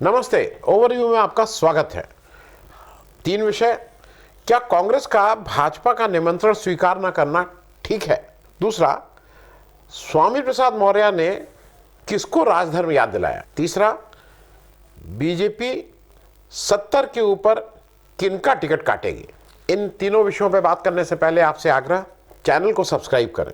नमस्ते। ओवरव्यू में आपका स्वागत है। 3 विषय। क्या कांग्रेस का भाजपा का निमंत्रण स्वीकार न करना ठीक है? दूसरा, स्वामी प्रसाद मौर्य ने किसको राजधर्म याद दिलाया? तीसरा, बीजेपी 70 के ऊपर किनका टिकट काटेगी? इन तीनों विषयों पर बात करने से पहले आपसे आग्रह, चैनल को सब्सक्राइब करें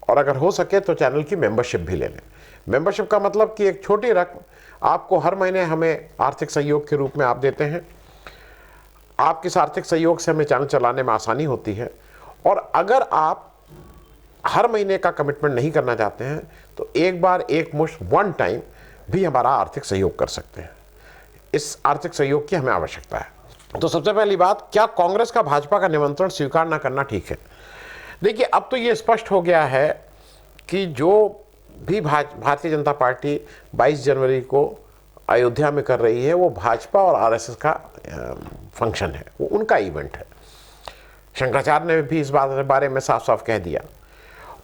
और अगर हो सके तो चैनल की मेंबरशिप भी ले लें। मेंबरशिप का मतलब कि एक छोटी रकम आपको हर महीने हमें आर्थिक सहयोग के रूप में आप देते हैं। आपके इस आर्थिक सहयोग से हमें चैनल चलाने में आसानी होती है और अगर आप हर महीने का कमिटमेंट नहीं करना चाहते हैं तो एक बार एक मुश्त वन टाइम भी हमारा आर्थिक सहयोग कर सकते हैं। इस आर्थिक सहयोग की हमें आवश्यकता है। तो सबसे पहली बात, क्या कांग्रेस का भाजपा का निमंत्रण स्वीकार ना करना ठीक है? देखिए, अब तो ये स्पष्ट हो गया है कि जो भी भारतीय जनता पार्टी 22 जनवरी को अयोध्या में कर रही है वो भाजपा और आरएसएस का फंक्शन है, वो उनका इवेंट है। शंकराचार्य ने भी इस बारे में साफ साफ कह दिया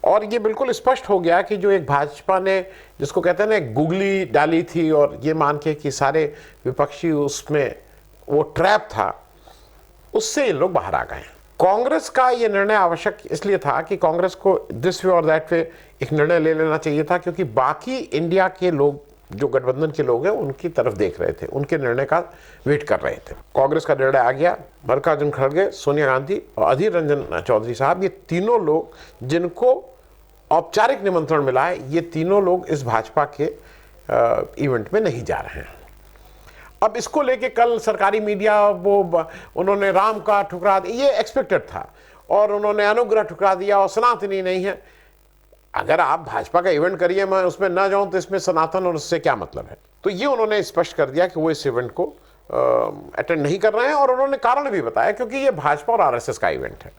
और ये बिल्कुल स्पष्ट हो गया कि जो एक भाजपा ने, जिसको कहते हैं ना, गुगली डाली थी और ये मान के कि सारे विपक्षी उसमें वो ट्रैप था, उससे ये लोग बाहर आ गए। कांग्रेस का ये निर्णय आवश्यक इसलिए था कि कांग्रेस को दिस वे और दैट वे एक निर्णय ले लेना चाहिए था, क्योंकि बाकी इंडिया के लोग, जो गठबंधन के लोग हैं, उनकी तरफ देख रहे थे, उनके निर्णय का वेट कर रहे थे। कांग्रेस का निर्णय आ गया। मल्लिकार्जुन खड़गे, सोनिया गांधी और अधीर रंजन चौधरी साहब, ये तीनों लोग जिनको औपचारिक निमंत्रण मिला है, ये तीनों लोग इस भाजपा के इवेंट में नहीं जा रहे हैं। अब इसको लेके कल सरकारी मीडिया उन्होंने राम का ठुकरा दिया, ये एक्सपेक्टेड था, और उन्होंने अनुग्रह ठुकरा दिया और सनातनी नहीं है। अगर आप भाजपा का इवेंट करिए, मैं उसमें ना जाऊं तो इसमें सनातन और उससे क्या मतलब है? तो ये उन्होंने स्पष्ट कर दिया कि वो इस इवेंट को अटेंड नहीं कर रहे हैं और उन्होंने कारण भी बताया, क्योंकि ये भाजपा और आरएसएस का इवेंट है।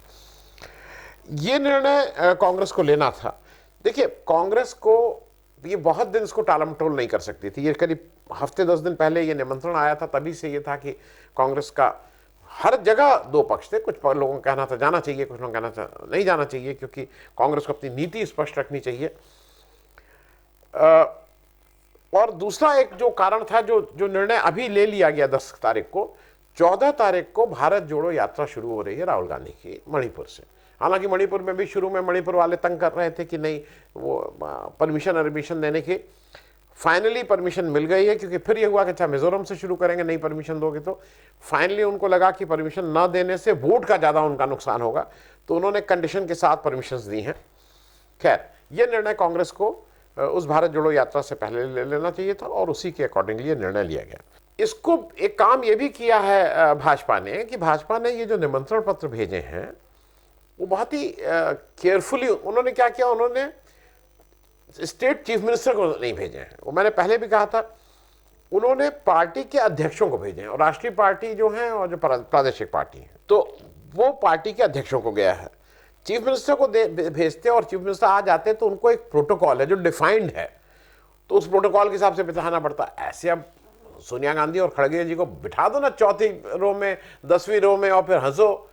ये निर्णय कांग्रेस को लेना था। देखिए, कांग्रेस को ये बहुत दिन इसको टालमटोल नहीं कर सकती थी। ये करीब हफ्ते 10 दिन पहले ये निमंत्रण आया था, तभी से ये था कि कांग्रेस का हर जगह दो पक्ष थे। कुछ लोगों का कहना था जाना चाहिए, कुछ लोगों का कहना था नहीं जाना चाहिए, क्योंकि कांग्रेस को अपनी नीति स्पष्ट रखनी चाहिए। और दूसरा एक जो कारण था, जो निर्णय अभी ले लिया गया 10 तारीख को, 14 तारीख को भारत जोड़ो यात्रा शुरू हो रही है राहुल गांधी की मणिपुर से। हालांकि मणिपुर में भी शुरू में मणिपुर वाले तंग कर रहे थे कि नहीं, वो परमिशन देने की फाइनली परमिशन मिल गई है, क्योंकि फिर ये हुआ कि अच्छा मिजोरम से शुरू करेंगे, नहीं परमिशन दोगे तो। फाइनली उनको लगा कि परमिशन ना देने से वोट का ज़्यादा उनका नुकसान होगा, तो उन्होंने कंडीशन के साथ परमिशंस दी हैं। खैर, ये निर्णय कांग्रेस को उस भारत जोड़ो यात्रा से पहले ले लेना चाहिए था और उसी के अकॉर्डिंगली ये निर्णय लिया गया। इसको एक काम ये भी किया है भाजपा ने, कि भाजपा ने ये जो निमंत्रण पत्र भेजे हैं वो बहुत ही केयरफुली, उन्होंने क्या किया, उन्होंने स्टेट चीफ मिनिस्टर को नहीं भेजे हैं, वो मैंने पहले भी कहा था, उन्होंने पार्टी के अध्यक्षों को भेजे हैं। और राष्ट्रीय पार्टी जो है और जो प्रादेशिक पार्टी है, तो वो पार्टी के अध्यक्षों को गया है। चीफ मिनिस्टर को भेजते और चीफ मिनिस्टर आ जाते तो उनको एक प्रोटोकॉल है जो डिफाइंड है, तो उस प्रोटोकॉल के हिसाब से बिठाना पड़ता। ऐसे अब सोनिया गांधी और खड़गे जी को बिठा दो ना 4थी रो में, 10वीं रो में, और फिर हंसो,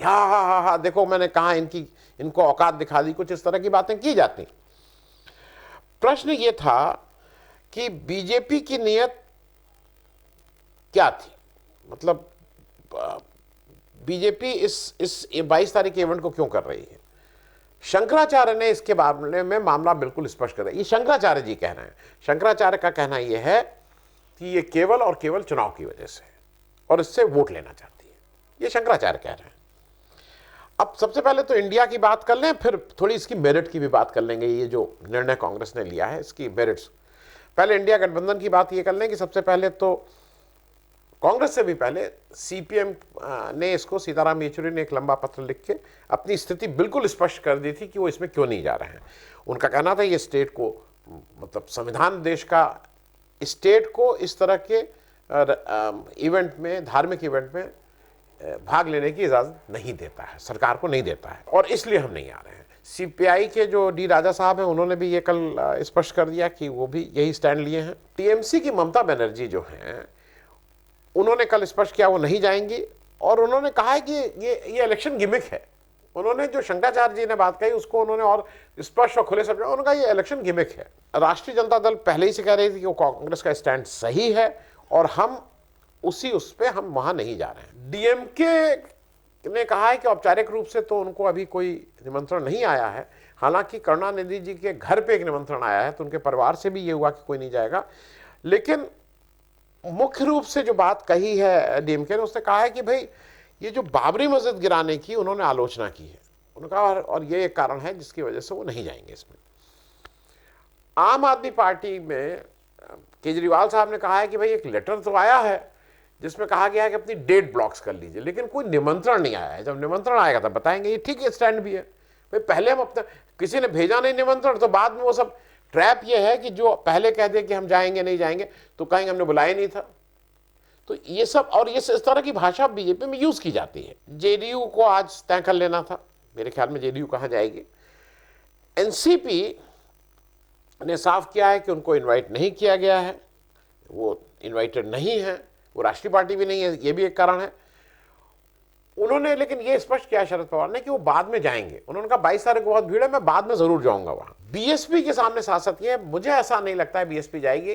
हाँ, देखो मैंने कहा इनको औकात दिखा दी, कुछ इस तरह की बातें की जाती। प्रश्न ये था कि बीजेपी की नीयत क्या थी, मतलब बीजेपी इस 22 तारीख के इवेंट को क्यों कर रही है? शंकराचार्य ने इसके बारे में मामला बिल्कुल स्पष्ट कर दिया। ये शंकराचार्य जी कह रहे हैं। शंकराचार्य का कहना यह है कि ये केवल और केवल चुनाव की वजह से और इससे वोट लेना चाहती है, ये शंकराचार्य कह रहे हैं। अब सबसे पहले तो इंडिया की बात कर लें, फिर थोड़ी इसकी मेरिट की भी बात कर लेंगे। ये जो निर्णय कांग्रेस ने लिया है इसकी मेरिट्स, पहले इंडिया गठबंधन की बात ये कर लें कि सबसे पहले तो कांग्रेस से भी पहले सीपीएम ने इसको, सीताराम येचुरी ने एक लंबा पत्र लिख के अपनी स्थिति बिल्कुल स्पष्ट कर दी थी कि वो इसमें क्यों नहीं जा रहे हैं। उनका कहना था ये स्टेट को, मतलब संविधान देश का स्टेट को इस तरह के इवेंट में, धार्मिक इवेंट में भाग लेने की इजाजत नहीं देता है, सरकार को नहीं देता है, और इसलिए हम नहीं आ रहे हैं। सीपीआई के जो डी राजा साहब हैं, उन्होंने भी ये कल स्पष्ट कर दिया कि वो भी यही स्टैंड लिए हैं। टीएमसी की ममता बनर्जी जो हैं, उन्होंने कल स्पष्ट किया वो नहीं जाएंगी, और उन्होंने कहा है कि ये इलेक्शन गिमिक है। उन्होंने जो शंकराचार्य जी ने बात कही उसको उन्होंने और स्पष्ट और खुले शब्दों में उन्होंने कहा ये इलेक्शन गिमिक है। राष्ट्रीय जनता दल पहले ही से कह रही थी कि वो कांग्रेस का स्टैंड सही है और हम उस पे हम वहां नहीं जा रहे हैं। डीएमके ने कहा है कि औपचारिक रूप से तो उनको अभी कोई निमंत्रण नहीं आया है, हालांकि करुणानिधि जी के घर पे एक निमंत्रण आया है, तो उनके परिवार से भी ये हुआ कि कोई नहीं जाएगा। लेकिन मुख्य रूप से जो बात कही है डीएमके ने, उसने कहा है कि भाई ये जो बाबरी मस्जिद गिराने की उन्होंने आलोचना की है, उन्होंने कहा और ये एक कारण है जिसकी वजह से वो नहीं जाएंगे इसमें। आम आदमी पार्टी में केजरीवाल साहब ने कहा है कि भाई एक लेटर तो आया है जिसमें कहा गया है कि अपनी डेट ब्लॉक्स कर लीजिए, लेकिन कोई निमंत्रण नहीं आया है। जब निमंत्रण आएगा तब बताएंगे। ये ठीक है, स्टैंड भी है भाई, पहले हम अपना, किसी ने भेजा नहीं निमंत्रण तो बाद में वो सब ट्रैप ये है कि जो पहले कह दे कि हम जाएंगे नहीं जाएंगे तो कहेंगे हमने बुलाया नहीं था। तो ये सब, और ये इस तरह की भाषा बीजेपी में यूज की जाती है। जेडीयू को आज तय कर लेना था, मेरे ख्याल में जेडीयू कहाँ जाएगी। एनसीपी ने साफ किया है कि उनको इनवाइट नहीं किया गया है, वो इनवाइटेड नहीं है, वो राष्ट्रीय पार्टी भी नहीं है, ये भी एक कारण है। उन्होंने लेकिन ये स्पष्ट किया शरद पवार ने कि वो बाद में जाएंगे। उन्होंने कहा 22 तारीख को बहुत भीड़ है, मैं बाद में जरूर जाऊंगा वहां। बीएसपी के सामने सियासत ये है, मुझे ऐसा नहीं लगता है बीएसपी जाएगी,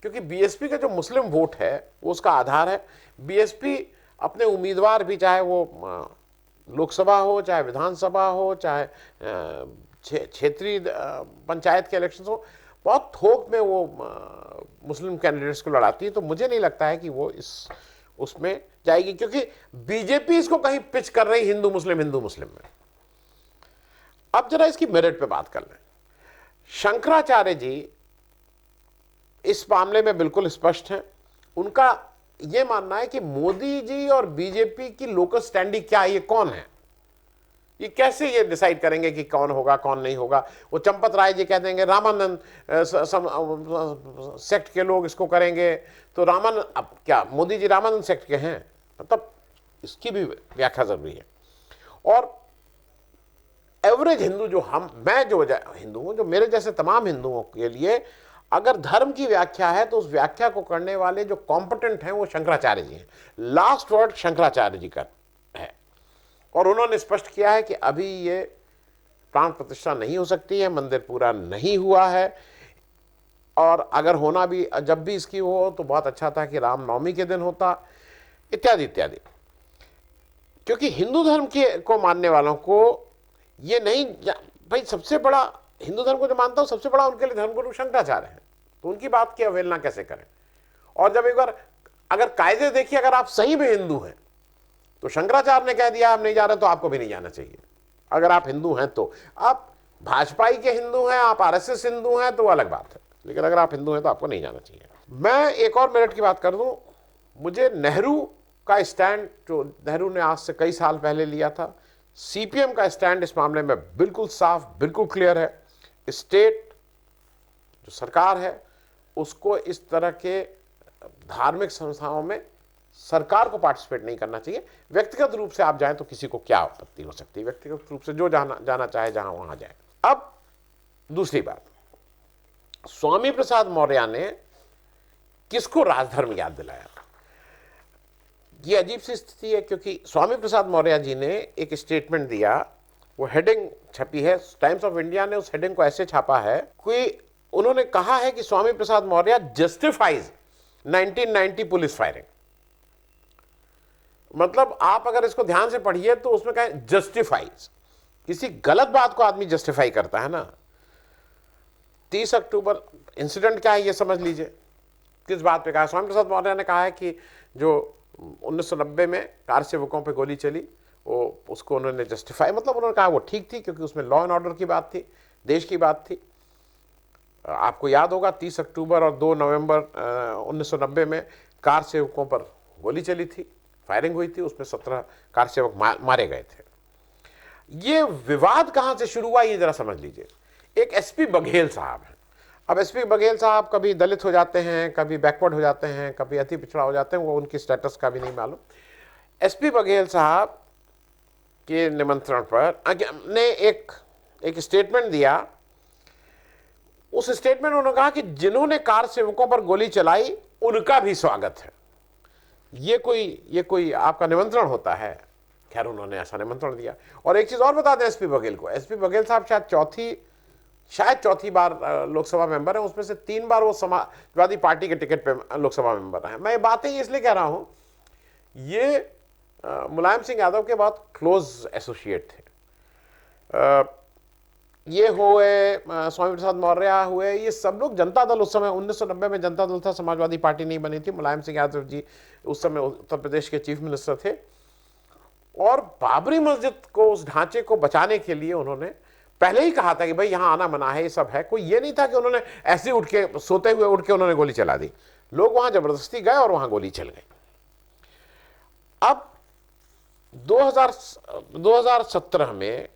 क्योंकि बीएसपी का जो मुस्लिम वोट है वो उसका आधार है। बीएसपी अपने उम्मीदवार भी, चाहे वो लोकसभा हो, चाहे विधानसभा हो, चाहे क्षेत्रीय पंचायत के इलेक्शन हो, बहुत थोक में वो मुस्लिम कैंडिडेट्स को लड़ाती है। तो मुझे नहीं लगता है कि वो उसमें जाएगी, क्योंकि बीजेपी इसको कहीं पिच कर रही हिंदू मुस्लिम में। अब जरा इसकी मेरिट पे बात कर लें। शंकराचार्य जी इस मामले में बिल्कुल स्पष्ट हैं। उनका यह मानना है कि मोदी जी और बीजेपी की लोकल स्टैंडिंग क्या है, ये कौन है, ये कैसे ये डिसाइड करेंगे कि कौन होगा कौन नहीं होगा। वो चंपत राय जी कह देंगे रामानंद सेक्ट के लोग इसको करेंगे, तो रामानंद, अब क्या मोदी जी रामानंद सेक्ट के हैं? मतलब इसकी भी व्याख्या जरूरी है। और एवरेज हिंदू जो मैं जो हिंदू हूं, जो मेरे जैसे तमाम हिंदुओं के लिए अगर धर्म की व्याख्या है तो उस व्याख्या को करने वाले जो कॉम्पिटेंट हैं वो शंकराचार्य जी हैं। लास्ट वर्ड शंकराचार्य जी का है, और उन्होंने स्पष्ट किया है कि अभी ये प्राण प्रतिष्ठा नहीं हो सकती है, मंदिर पूरा नहीं हुआ है, और अगर होना भी, जब भी इसकी हो तो बहुत अच्छा था कि रामनवमी के दिन होता, इत्यादि इत्यादि। क्योंकि हिंदू धर्म को मानने वालों को ये नहीं, भाई सबसे बड़ा हिंदू धर्म को जो मानता हूं सबसे बड़ा उनके लिए धर्मगुरु शंकराचार्य हैं, तो उनकी बात की अवहेलना कैसे करें। और जब एक बार अगर कायदे देखिए, अगर आप सही में हिंदू हैं तो शंकराचार्य ने कह दिया हम नहीं जा रहे, तो आपको भी नहीं जाना चाहिए। अगर आप हिंदू हैं तो, आप भाजपाई के हिंदू हैं, आप आरएसएस हिंदू हैं तो अलग बात है, लेकिन अगर आप हिंदू हैं तो आपको नहीं जाना चाहिए। मैं एक और मेरिट की बात कर दूं, मुझे नेहरू का स्टैंड, जो नेहरू ने आज से कई साल पहले लिया था, सीपीएम का स्टैंड इस मामले में बिल्कुल साफ, बिल्कुल क्लियर है। स्टेट जो सरकार है उसको इस तरह के धार्मिक संस्थाओं में सरकार को पार्टिसिपेट नहीं करना चाहिए। व्यक्तिगत रूप से आप जाएं तो किसी को क्या आपत्ति हो सकती है, व्यक्तिगत रूप से जो जाना चाहे जहां वहां जाए। अब दूसरी बात, स्वामी प्रसाद मौर्य ने किसको राजधर्म याद दिलाया? ये अजीब सी स्थिति है, क्योंकि स्वामी प्रसाद मौर्य जी ने एक स्टेटमेंट दिया, वो हेडिंग छपी है, टाइम्स ऑफ इंडिया ने उस हेडिंग को ऐसे छापा है कि उन्होंने कहा है कि Swami Prasad Maurya justifies 1990 police firing. मतलब आप अगर इसको ध्यान से पढ़िए तो उसमें कहें जस्टिफाइज, किसी गलत बात को आदमी जस्टिफाई करता है ना। 30 अक्टूबर इंसिडेंट क्या है ये समझ लीजिए, किस बात पे कहा। स्वामी प्रसाद मौर्य ने कहा है कि जो 1990 में कार सेवकों पे गोली चली, वो उसको उन्होंने जस्टिफाई, मतलब उन्होंने कहा वो ठीक थी क्योंकि उसमें लॉ एंड ऑर्डर की बात थी, देश की बात थी। आपको याद होगा 30 अक्टूबर और 2 नवंबर 1990 में कार सेवकों पर गोली चली थी, फायरिंग हुई थी, उसमें 17 कार सेवक मारे गए थे। ये विवाद कहां से शुरू हुआ ये जरा समझ लीजिए। एक एसपी बघेल साहब हैं। अब एसपी बघेल साहब कभी दलित हो जाते हैं, कभी बैकवर्ड हो जाते हैं, कभी अति पिछड़ा हो जाते हैं, वो उनकी स्टेटस का भी नहीं मालूम। एसपी बघेल साहब के निमंत्रण पर ने एक स्टेटमेंट दिया। उस स्टेटमेंट में उन्होंने कहा कि जिन्होंने कार सेवकों पर गोली चलाई उनका भी स्वागत है। ये कोई आपका निमंत्रण होता है? खैर उन्होंने ऐसा निमंत्रण दिया। और एक चीज और बता दें एसपी बघेल को, एसपी बघेल साहब शायद चौथी शायद चौथी बार लोकसभा मेंबर है, उसमें से 3 बार वो समाजवादी पार्टी के टिकट पे लोकसभा मेंबर रहे हैं। मैं ये बातें इसलिए कह रहा हूं, ये मुलायम सिंह यादव के बहुत क्लोज एसोसिएट थे। ये हुए स्वामी प्रसाद मौर्य हुए, ये सब लोग जनता दल, उस समय 1990 में जनता दल था, समाजवादी पार्टी नहीं बनी थी। मुलायम सिंह यादव जी उस समय उत्तर प्रदेश के चीफ मिनिस्टर थे, और बाबरी मस्जिद को, उस ढांचे को बचाने के लिए उन्होंने पहले ही कहा था कि भाई यहां आना मना है, ये सब है। कोई ये नहीं था कि उन्होंने ऐसे उठ के, सोते हुए उठ के उन्होंने गोली चला दी। लोग वहां जबरदस्ती गए और वहां गोली चल गई। अब 2017 में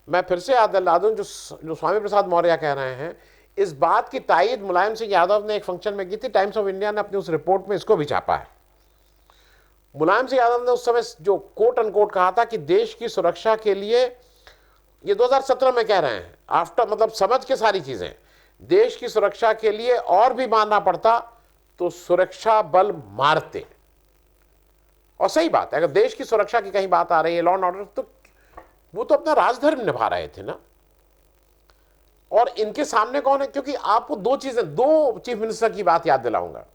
मैं फिर से याद दिला दूं, जो स्वामी प्रसाद मौर्य कह रहे हैं, इस बात की तायीद मुलायम सिंह यादव ने एक फंक्शन में की थी। टाइम्स ऑफ इंडिया ने अपनी उस रिपोर्ट में इसको भी छापा है। मुलायम सिंह यादव ने उस समय जो कोट अनकोट कहा था कि देश की सुरक्षा के लिए, ये 2017 में कह रहे हैं, आफ्टर मतलब समझ के सारी चीजें, देश की सुरक्षा के लिए और भी मारना पड़ता तो सुरक्षा बल मारते। और सही बात है, अगर देश की सुरक्षा की कहीं बात आ रही है, लॉ एंड ऑर्डर, तो वो तो अपना राजधर्म निभा रहे थे ना। और इनके सामने कौन है? क्योंकि आपको दो चीफ मिनिस्टर की बात याद दिलाऊंगा।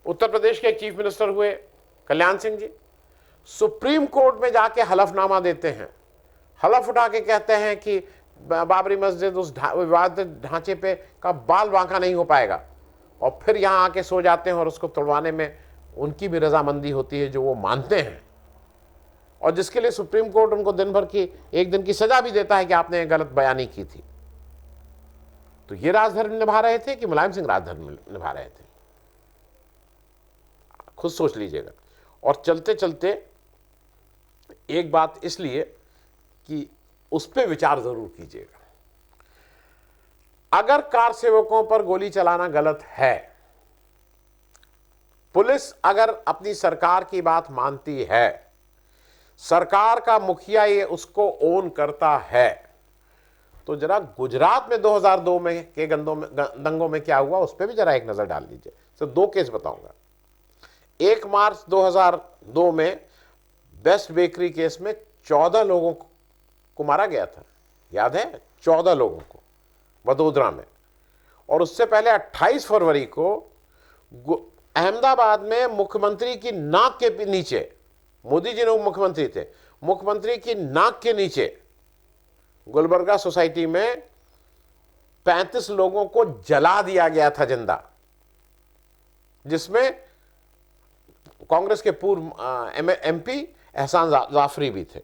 उत्तर प्रदेश के एक चीफ मिनिस्टर हुए कल्याण सिंह जी, सुप्रीम कोर्ट में जाके हलफनामा देते हैं, हलफ उठा के कहते हैं कि बाबरी मस्जिद उस विवादित ढांचे पे का बाल बांका नहीं हो पाएगा, और फिर यहां आके सो जाते हैं और उसको तोड़वाने में उनकी भी रजामंदी होती है, जो वो मानते हैं, और जिसके लिए सुप्रीम कोर्ट उनको दिन भर की, एक दिन की सजा भी देता है कि आपने गलत बयानी की थी। तो ये राजधर्म निभा रहे थे कि मुलायम सिंह राजधर्म निभा रहे थे? खुद सोच लीजिएगा। और चलते चलते एक बात इसलिए कि उस पर विचार जरूर कीजिएगा, अगर कार सेवकों पर गोली चलाना गलत है, पुलिस अगर अपनी सरकार की बात मानती है, सरकार का मुखिया ये उसको ओन करता है, तो जरा गुजरात में 2002 में के दंगों में क्या हुआ, उस पर भी जरा एक नजर डाल लीजिए। तो 2 केस बताऊंगा। 1 मार्च 2002 में बेस्ट बेकरी केस में 14 लोगों को मारा गया था, याद है? 14 लोगों को वडोदरा में। और उससे पहले 28 फरवरी को अहमदाबाद में मुख्यमंत्री की नाक के नीचे, मोदी जी ने मुख्यमंत्री थे, मुख्यमंत्री की नाक के नीचे गुलबर्गा सोसाइटी में 35 लोगों को जला दिया गया था जिंदा, जिसमें कांग्रेस के पूर्व एमपी एहसान जाफरी भी थे।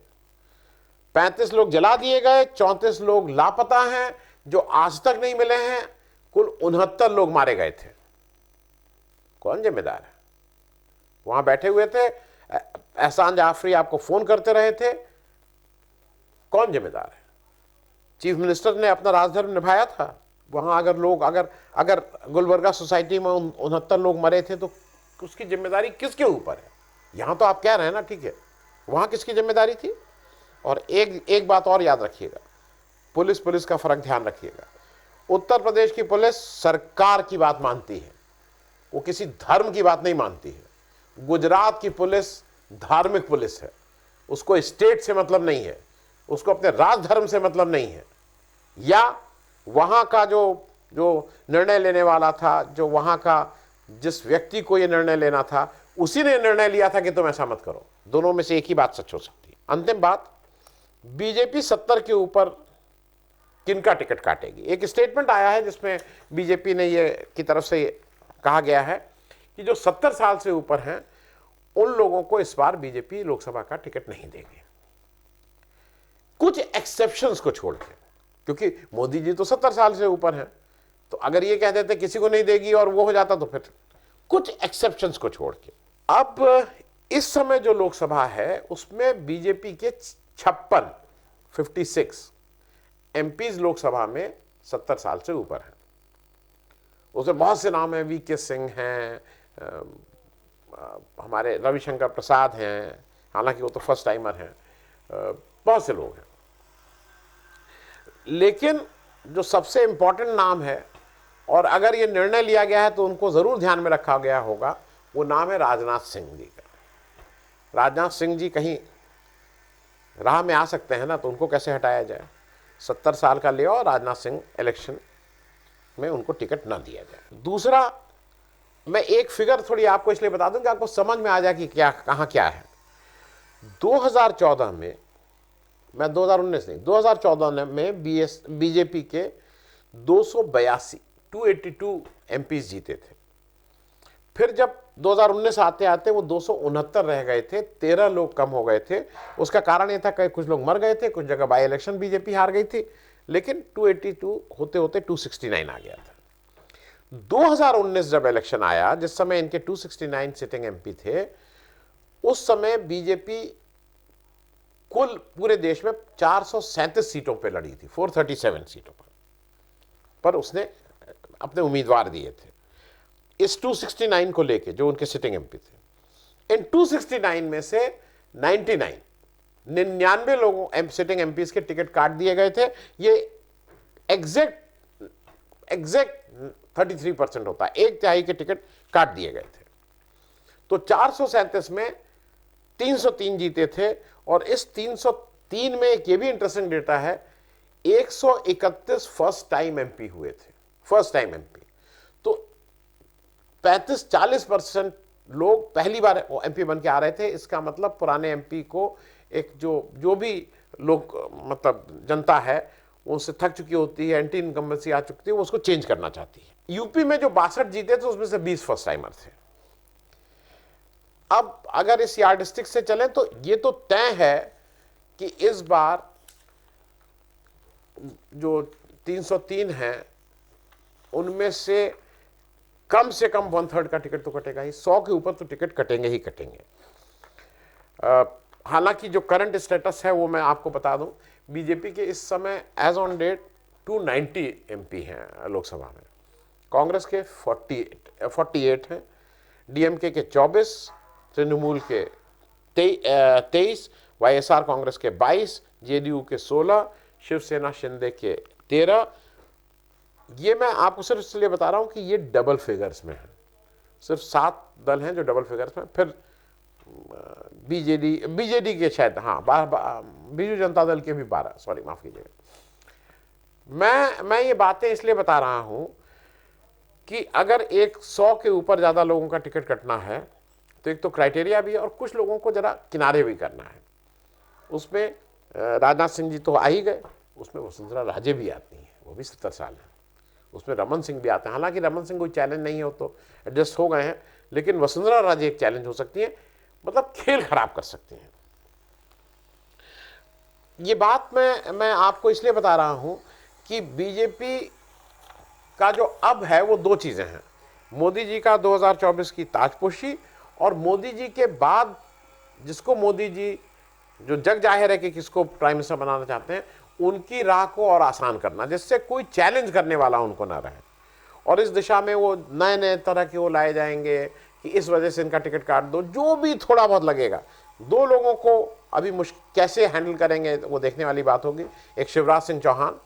35 लोग जला दिए गए, 34 लोग लापता हैं, जो आज तक नहीं मिले हैं। कुल 69 लोग मारे गए थे। कौन जिम्मेदार है? वहां बैठे हुए थे, एहसान जाफरी आपको फोन करते रहे थे, कौन जिम्मेदार है? चीफ मिनिस्टर ने अपना राजधर्म निभाया था। वहां अगर लोग अगर गुलबर्गा सोसाइटी में 69 लोग मरे थे, तो उसकी जिम्मेदारी किसके ऊपर है? यहां तो आप कह रहे हैं ना, ठीक है, वहां किसकी जिम्मेदारी थी? और एक बात और याद रखिएगा, पुलिस का फर्क ध्यान रखिएगा। उत्तर प्रदेश की पुलिस सरकार की बात मानती है, वो किसी धर्म की बात नहीं मानती है। गुजरात की पुलिस धार्मिक पुलिस है, उसको स्टेट से मतलब नहीं है, उसको अपने राजधर्म से मतलब नहीं है। या वहां का जो निर्णय लेने वाला था, जो वहां का जिस व्यक्ति को यह निर्णय लेना था, उसी ने निर्णय लिया था कि तुम ऐसा मत करो। दोनों में से एक ही बात सच हो सकती है। अंतिम बात, बीजेपी 70 के ऊपर किनका टिकट काटेगी? एक स्टेटमेंट आया है जिसमें बीजेपी ने ये की तरफ से कहा गया है कि जो 70 साल से ऊपर हैं, उन लोगों को इस बार बीजेपी लोकसभा का टिकट नहीं देगी, कुछ एक्सेप्शंस को छोड़ के। क्योंकि मोदी जी तो 70 साल से ऊपर हैं, तो अगर ये कह देते किसी को नहीं देगी और वो हो जाता, तो फिर कुछ एक्सेप्शंस को छोड़ के। अब इस समय जो लोकसभा है, उसमें बीजेपी के 56 एमपीज लोकसभा में 70 साल से ऊपर हैं। उसमें बहुत से नाम हैं, वीके सिंह हैं, हमारे रविशंकर प्रसाद हैं, हालांकि वो तो फर्स्ट टाइमर हैं, बहुत से लोग हैं। लेकिन जो सबसे इंपॉर्टेंट नाम है, और अगर ये निर्णय लिया गया है तो उनको जरूर ध्यान में रखा गया होगा, वो नाम है राजनाथ सिंह जी का। राजनाथ सिंह जी कहीं राह में आ सकते हैं ना, तो उनको कैसे हटाया जाए? 70 साल का लिया और राजनाथ सिंह इलेक्शन में उनको टिकट ना दिया जाए। दूसरा, मैं एक फिगर थोड़ी आपको इसलिए बता दूं कि आपको समझ में आ जाए कि क्या कहां क्या है। 2014 में, मैं 2019 नहीं, 2014 में बीजेपी के 282 एमपीज जीते थे। फिर जब 2019 आते आते वो 269 रह गए थे, 13 लोग कम हो गए थे। उसका कारण ये था कि कुछ लोग मर गए थे, कुछ जगह बाई इलेक्शन बीजेपी हार गई थी, लेकिन 282 होते होते 269 आ गया था। 2019 जब इलेक्शन आया, जिस समय इनके 269 सिटिंग एमपी थे, उस समय बीजेपी कुल पूरे देश में 437 सीटों पे लड़ी थी, 437 सीटों पर उसने अपने उम्मीदवार दिए थे इस 269 को लेके जो उनके सिटिंग एमपी थे। इन 269 में से 99 लोगों सिटिंग एमपीज के टिकट काट दिए गए थे। ये एग्जैक्ट 33% होता है, 1/3 के टिकट काट दिए गए थे। तो 437 में 303 जीते थे, और इस 303 में एक ये भी इंटरेस्टिंग डेटा है, 131 फर्स्ट टाइम एमपी हुए थे, फर्स्ट टाइम एमपी। तो 35-40% लोग पहली बार एमपी बन के आ रहे थे। इसका मतलब पुराने एमपी को एक जो भी लोग, मतलब जनता है, उनसे थक चुकी होती है, एंटी इनकम्बेंसी आ चुकी है, वो उसको चेंज करना चाहती है। यूपी में जो 62 जीते थे उसमें से 20 फर्स्ट टाइमर थे। अब अगर इस यार्डस्टिक से चलें तो ये तो तय है कि इस बार जो 303 हैं उनमें से कम 1/3 का टिकट तो कटेगा ही, 100 के ऊपर तो टिकट कटेंगे ही कटेंगे। हालांकि जो करंट स्टेटस है वो मैं आपको बता दूं, बीजेपी के इस समय एज ऑन डेट 290 एमपी हैं लोकसभा में, कांग्रेस के 48 हैं, डीएमके के 24, तृणमूल के 23, वाईएसआर कांग्रेस के 22, जेडीयू के 16, शिवसेना शिंदे के 13। ये मैं आपको सिर्फ इसलिए बता रहा हूं कि ये डबल फिगर्स में है, सिर्फ 7 दल हैं जो डबल फिगर्स में। फिर बीजेडी के शायद, हाँ, बीजू जनता दल के भी 12, सॉरी माफ कीजिएगा। मैं ये बातें इसलिए बता रहा हूं कि अगर 100 के ऊपर ज्यादा लोगों का टिकट कटना है तो एक तो क्राइटेरिया भी है, और कुछ लोगों को जरा किनारे भी करना है। उसमें राजनाथ सिंह जी तो आ ही गए, उसमें वसुंधरा राजे भी आती हैं, वो भी 70 साल हैं। उसमें रमन सिंह भी आते हैं, हालांकि रमन सिंह कोई चैलेंज नहीं है, वो तो एडजस्ट हो गए हैं, लेकिन वसुंधरा राजे एक चैलेंज हो सकती है, मतलब खेल खराब कर सकती हैं। ये बात मैं आपको इसलिए बता रहा हूं कि बीजेपी का जो अब है वो 2 चीजें हैं, मोदी जी का 2024 की ताजपोशी, और मोदी जी के बाद जिसको मोदी जी, जो जग जाहिर है कि किसको प्राइम मिनिस्टर बनाना चाहते हैं, उनकी राह को और आसान करना, जिससे कोई चैलेंज करने वाला उनको ना रहे। और इस दिशा में वो नए नए तरह के वो लाए जाएंगे कि इस वजह से इनका टिकट काट दो, जो भी थोड़ा बहुत लगेगा। 2 लोगों को अभी कैसे हैंडल करेंगे वो देखने वाली बात होगी। एक शिवराज सिंह चौहान,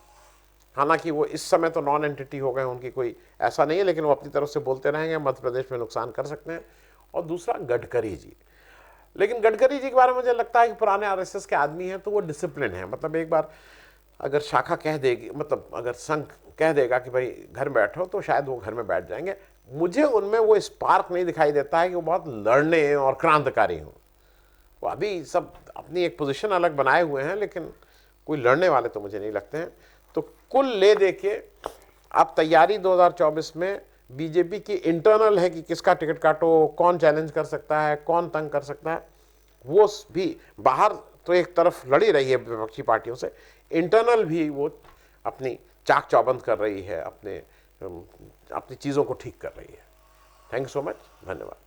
हालांकि वो इस समय तो नॉन एंटिटी हो गए, उनकी कोई ऐसा नहीं है, लेकिन वो अपनी तरफ से बोलते रहेंगे, मध्य प्रदेश में नुकसान कर सकते हैं। और दूसरा गडकरी जी, लेकिन गडकरी जी के बारे में मुझे लगता है कि पुराने आरएसएस के आदमी हैं, तो वो डिसिप्लिन है। मतलब एक बार अगर शाखा कह देगी, मतलब अगर संघ कह देगा कि भाई घर में बैठो, तो शायद वो घर में बैठ जाएंगे। मुझे उनमें वो स्पार्क नहीं दिखाई देता है कि वो बहुत लड़ने और क्रांतिकारी हों। वो अभी सब अपनी एक पोजीशन अलग बनाए हुए हैं, लेकिन कोई लड़ने वाले तो मुझे नहीं लगते हैं। तो कुल ले दे के अब तैयारी 2024 में बीजेपी की इंटरनल है कि किसका टिकट काटो, कौन चैलेंज कर सकता है, कौन तंग कर सकता है। वो भी बाहर तो एक तरफ लड़ी रही है विपक्षी पार्टियों से, इंटरनल भी वो अपनी चाक चौबंद कर रही है, अपनी चीज़ों को ठीक कर रही है। थैंक यू सो मच, धन्यवाद।